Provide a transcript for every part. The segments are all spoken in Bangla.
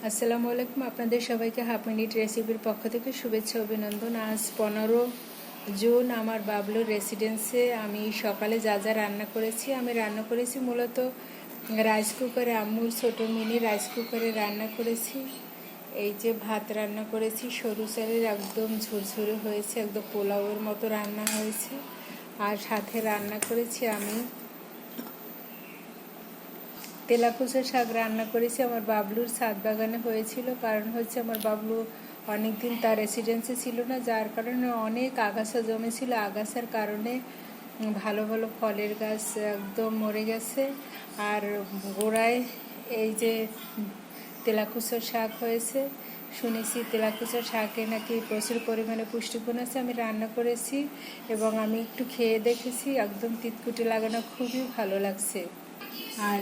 আসসালামু আলাইকুম। আপনাদের সবাইকে হাফ মিনিট রেসিপির পক্ষ থেকে শুভেচ্ছা অভিনন্দন। আজ 15 জুন আমার বাবলুর রেসিডেন্সে আমি সকালে যা যা রান্না করেছি, আমি রান্না করেছি মূলত রাইস কুকারে, আম্মুর ছোটো মিনি রাইস কুকারে রান্না করেছি। এই যে ভাত রান্না করেছি, সরু চালের একদম ঝুরঝুরে হয়েছে, একদম পোলাওয়ের মতো রান্না হয়েছে। আর সাথে রান্না করেছি আমি তেলাকুচা শাক রান্না করেছি। আমার বাবলুর ছাদ বাগানে হয়েছিল, কারণ হচ্ছে আমার বাবলু অনেক দিন তার রেসিডেন্সে ছিল না, যার কারণে অনেক আগাছা জমেছিল। আগাছার কারণে ভালো ভালো ফলের গাছ একদম মরে গেছে। আর গোড়ায় এই যে তেলাকুচা শাক হয়েছে, শুনেছি তেলাকুচা শাকে নাকি প্রচুর পরিমাণে পুষ্টিগুণ আছে। আমি রান্না করেছি এবং আমি একটু খেয়ে দেখেছি, একদম তিতকুটে লাগানো, খুবই ভালো লাগছে। আর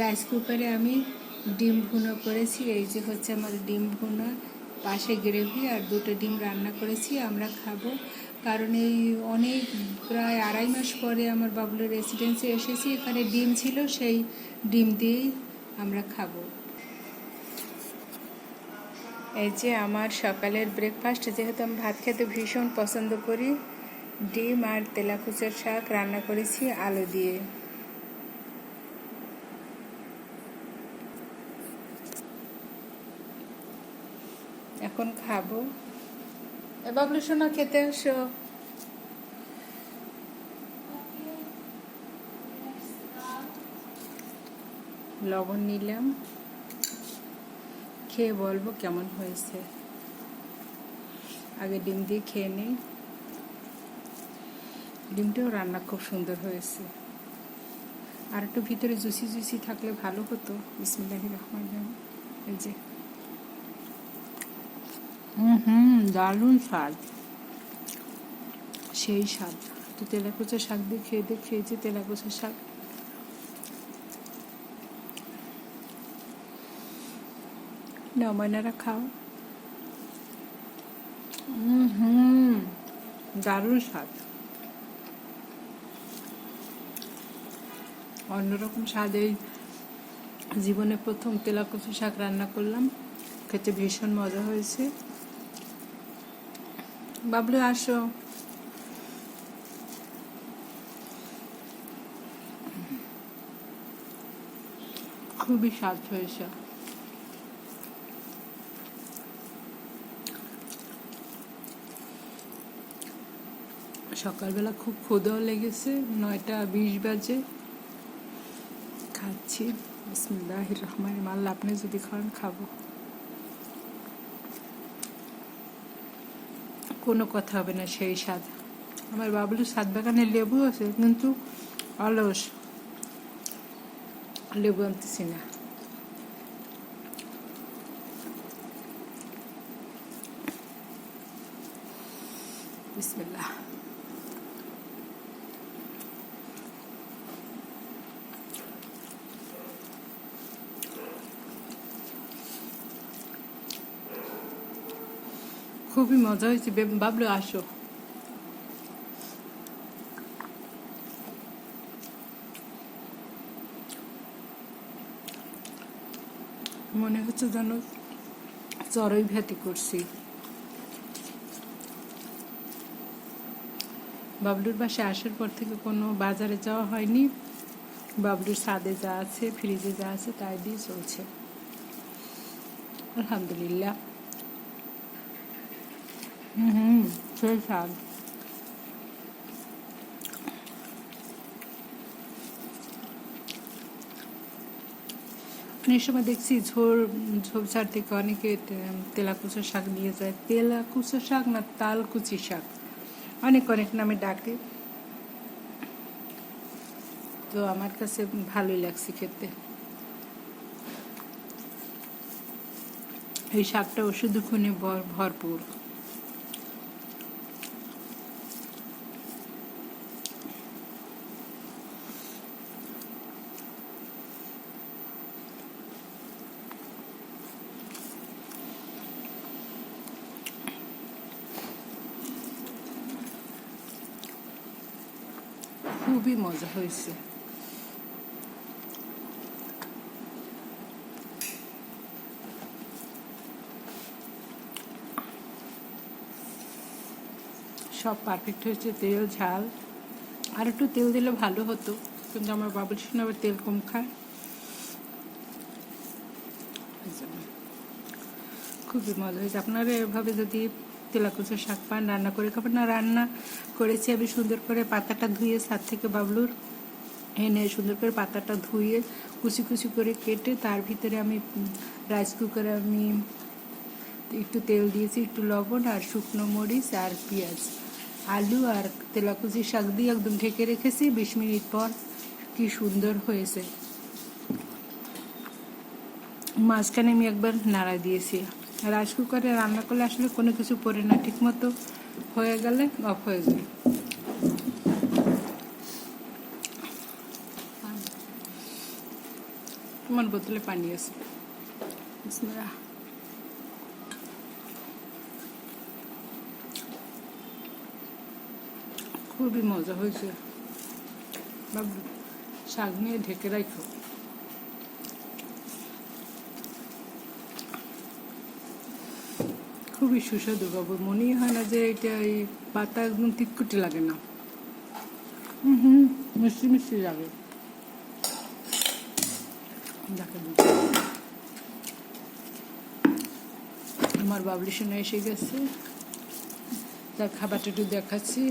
রাইস কুকারে আমি ডিম ভুনো করেছি। এই যে হচ্ছে আমার ডিম ভুনো, পাশে গ্রেভি আর 2টো ডিম রান্না করেছি, আমরা খাবো। কারণ এই অনেক প্রায় 2.5 মাস পরে আমার বাবলুর রেসিডেন্সে এসেছি, এখানে ডিম ছিল, সেই ডিম দিয়েই আমরা খাবো। এই যে আমার সকালের ব্রেকফাস্ট, যেহেতু আমি ভাত খেতে ভীষণ পছন্দ করি, ডিম আর তেলাকুচার শাক রান্না করেছি আলু দিয়ে। এখন খাবো। বাবলু সোনা, খেতে আসো। লবণ নিলাম, খেয়ে বলবো কেমন হয়েছে। আগে ডিম দিয়ে খেয়ে নিই। ডিমটাও রান্না খুব সুন্দর হয়েছে, আর একটু ভিতরে জুসি জুসি থাকলে ভালো হতো। বিসমিল্লাহির রহমানির রহিম। এই যে দারুণ স্বাদ, সেই স্বাদ। তো তেলাকুচা শাক দিয়ে খেয়েছি তেলাকুচা শাক। নাও ময়নারা, খাও। দারুণ স্বাদ, অন্যরকম স্বাদ। এই জীবনে প্রথম তেলাকুচা শাক রান্না করলাম, খেতে ভীষণ মজা হয়েছে। বাবলু আসো। খুবই স্বাদ হয়েছে। সকালবেলা খুব ক্ষুধাও লেগেছে, 9টা 20 বাজে। খাচ্ছি। বিসমিল্লাহির রহমানির রহিম। আল্লাহ আপনি যদি খান, খাবো। কোনো কথা হবে না, সেই স্বাদ। আমার বাবলুর ছাদ বাগানে লেবু আছে, কিন্তু অলস, লেবু আনতেছি না। বিসমিল্লাহ। খুবই মজা হয়েছে। বাবলু আসো। মনে হচ্ছে যেন চড়ই ভাতি করছি। বাবলুর বাসায় আসার পর থেকে কোনো বাজারে যাওয়া হয়নি। বাবলুর ছাদে যা আছে, ফ্রিজে যা আছে, তাই দিয়ে চলছে, আলহামদুলিল্লাহ। সেই স্বাদ। অনেক সময় দেখছি ঝোপঝাড় থেকে অনেকে তেলাকুচা শাক নিয়ে যায়। তেলাকুচা শাক না, তালকুচি শাক, অনেক অনেক নামে ডাকে। তো আমার কাছে ভালোই লাগছে খেতে। এই শাকটা ওষুধ গুণে ভরপুর। খুবই মজা হয়েছে। সব পারফেক্ট হয়েছে, তেল ঝাল। আর একটু তেল দিলে ভালো হতো, কিন্তু আমার বাবুল সোনা আবার তেল কম খায়। খুবই মজা হয়েছে। আপনারা এভাবে যদি তেলাকুচার শাক পান রান্না করে খাবেন না। রান্না করেছি আমি সুন্দর করে, পাতাটা ধুয়ে ছাদ থেকে বাবলুর এনে সুন্দর করে পাতাটা ধুয়ে কুচি কুচি করে কেটে তার ভিতরে আমি রাইস কুকারে আমি একটু তেল দিয়েছি, একটু লবণ আর শুকনো মরিচ আর পেঁয়াজ, আলু আর তেলাকুচি শাক দিয়ে একদম ঢেকে রেখেছি। 20 মিনিট পর কি সুন্দর হয়েছে। মাঝখানে আমি একবার নাড়া দিয়েছি। রাইস কুকারে রান্না করলে আসলে কোনো কিছু পড়ে না, ঠিক মতো হয়ে গেলে অফ হয়ে যায়। তোমার বোতলে পানি আছে। খুবই মজা হয়েছে। বাবু শাক নিয়ে ঢেকে রাখো। খুবই সুস্বাদু বাবু, মনেই হয় না যে এটা এই পাতা একদম তিতকুটে লাগে না। মিষ্টি মিষ্টি লাগে। আমার বাবলি সোনা এসে গেছে, তার খাবারটা একটু দেখাচ্ছি।